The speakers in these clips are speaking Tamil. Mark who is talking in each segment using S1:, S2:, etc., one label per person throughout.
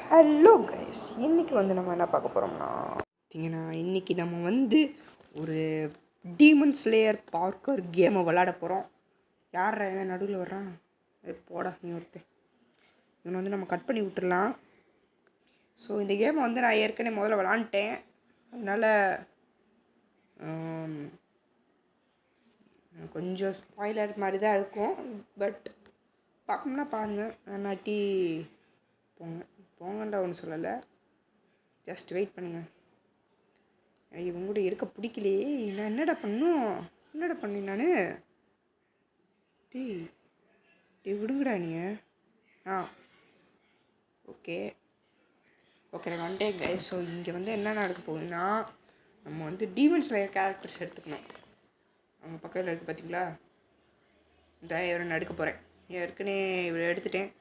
S1: ஹலோ கைஸ், இன்றைக்கி வந்து நம்ம என்ன பார்க்க போகிறோம்னா பார்த்தீங்கன்னா இன்றைக்கி நம்ம வந்து ஒரு டீமன் ஸ்லேயர் பார்க்கர் கேமை விளாட போகிறோம். யார் நடுவில் வர்றான்? போடா நீ ஒருத்தன். இவனை வந்து நம்ம கட் பண்ணி விட்டுடலாம். ஸோ இந்த கேமை வந்து நான் ஏற்கனவே முதல்ல விளாண்டுட்டேன். அதனால் கொஞ்சம் ஸ்பாய்லர் மாதிரி தான் இருக்கும். பட் பார்க்கணும்னா பாருங்கள், அண்ணாட்டி போங்கண்டா ஒன்று சொல்லலை, ஜஸ்ட் வெயிட் பண்ணுங்கள். எனக்கு இவங்க கூட இருக்க பிடிக்கலையே. நான் என்னடா பண்ணேன் நான்? டேய் விடுங்கடா நீ. ஓகே நான் வந்துட்டேங்க. ஸோ இங்கே வந்து என்ன நடக்க போகுதுன்னா, நம்ம வந்து டீமன் ஸ்லேயர் கேரக்டர்ஸ் எடுத்துக்கணும். அவங்க பக்கத்தில் இருக்குது பார்த்தீங்களா? இந்த இவரை நான் எடுக்க போகிறேன். ஏற்கனவே இவரை எடுத்துட்டேன்.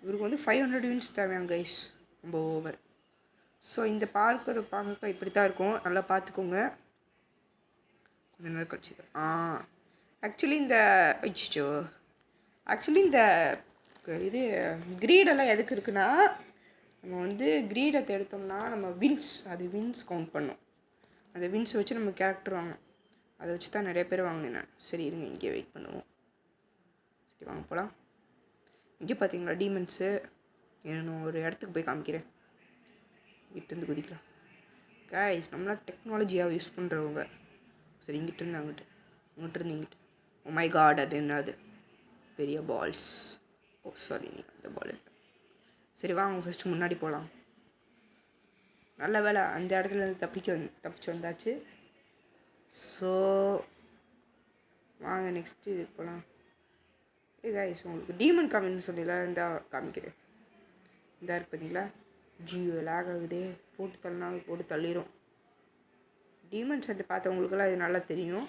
S1: இவருக்கு வந்து 500 வின்ஸ் தேவையாங்க கைஸ், ரொம்ப ஓவர். ஸோ இந்த பார்க்க இப்படி தான் இருக்கும், நல்லா பார்த்துக்கோங்க. கொஞ்சம் நேரம் கழிச்சு ஆக்சுவலி இந்த இது க்ரீடெல்லாம் எதுக்கு இருக்குன்னா, நம்ம வந்து க்ரீடை எடுத்தோம்னா நம்ம வின்ஸ் கவுண்ட் பண்ணோம். அந்த வின்ஸை வச்சு நம்ம கேரக்டர் வாங்கணும். அதை வச்சு தான் நிறைய பேர் வாங்கினேன் நான். சரி இருங்க, இங்கே வெயிட் பண்ணுவோம். சரி வாங்க போகலாம். இங்கே பார்த்தீங்களா டீமன்ஸு? நான் ஒரு இடத்துக்கு போய் காமிக்கிறேன். இங்கிட்டேருந்து குதிக்கலாம் கைஸ். நம்மளாம் டெக்னாலஜியாக யூஸ் பண்ணுறவங்க. சரி இங்கிட்டேருந்து அங்கிட்டேருந்து இங்கிட்டு. ஓ மை காட், அது என்னது? பெரிய பால்ஸ். ஓ சாரி, நீ அந்த பால் இல்லை. சரி வாங்க ஃபஸ்ட்டு முன்னாடி போகலாம். நல்ல வேலை அந்த இடத்துல இருந்து தப்பிச்சு வந்தாச்சு. ஸோ வாங்க நெக்ஸ்ட்டு போகலாம். கைஸ், உங்களுக்கு டீமன் காமின்னு சொல்லல, இந்த காமிக்கிறேன். இந்த இருக்கு பார்த்தீங்களா? ஜியோ லேக் ஆகுது, போட்டு தள்ளிடும். டீமன் செட்டு பார்த்தவங்களுக்கெல்லாம் இது நல்லா தெரியும்.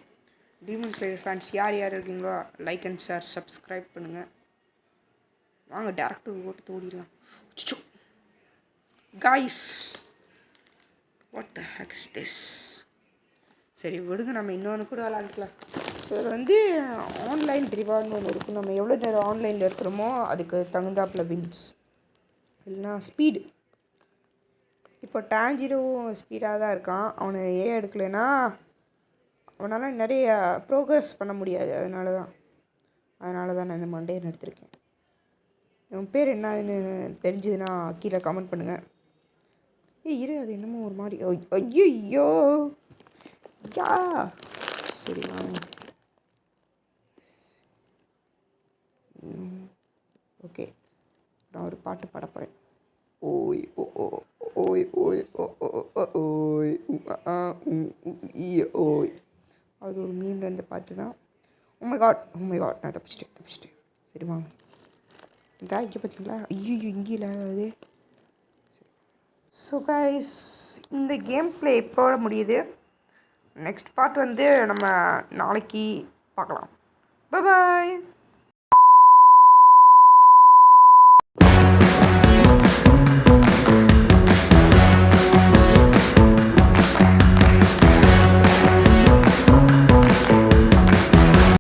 S1: டீமன் ஸ்லேயர் ஃபேன்ஸ் யார் இருக்கீங்களோ லைக் அண்ட் ஷேர் சப்ஸ்கிரைப் பண்ணுங்கள். வாங்க டேரக்டர் போட்டு தோடிடலாம். Guys, what the heck is this? சரி விடுங்க, நம்ம இன்னொன்று கூட விளாண்டுக்கலாம். ஸோ இதில் வந்து ஆன்லைன் ரிவார்ட்னு ஒன்று இருக்கும். நம்ம எவ்வளோ நேரம் ஆன்லைனில் இருக்கிறோமோ அதுக்கு தகுந்தாப்பில் வின்ஸ், இல்லைனா ஸ்பீடு. இப்போ டான்ஜிரோவும் ஸ்பீடாக தான் இருக்கான். அவனை எடுக்கலைன்னா அவனால் நிறைய ப்ரோக்ரஸ் பண்ண முடியாது. அதனால தான் நான் இந்த மண்டேன்னு எடுத்திருக்கேன். இவன் பேர் என்னன்னு தெரிஞ்சதுன்னா கீழே கமெண்ட் பண்ணுங்கள். இரு, அது என்னமோ ஒரு மாதிரி. ஐயோ யா. சரி வாங்க. ஓகே, நான் ஒரு பாட்டு பாட போகிறேன். ஓய் ஓ ஓ ஓய் ஓய் ஓ ஓ ஓய் ஓய். அது ஒரு மீன்லேருந்து பார்த்து தான். உண்மை காட் நான் தப்பிச்சிட்டேன். சரி வாங்க. இந்த இங்கே பார்த்தீங்களா? ஐயோ இங்கே இல்லை அது. ஸோ கைஸ், இந்த கேம் ப்ளே எப்போட முடியுது? நெக்ஸ்ட் பார்ட் வந்து நம்ம நாளைக்கு பார்க்கலாம். பாய்.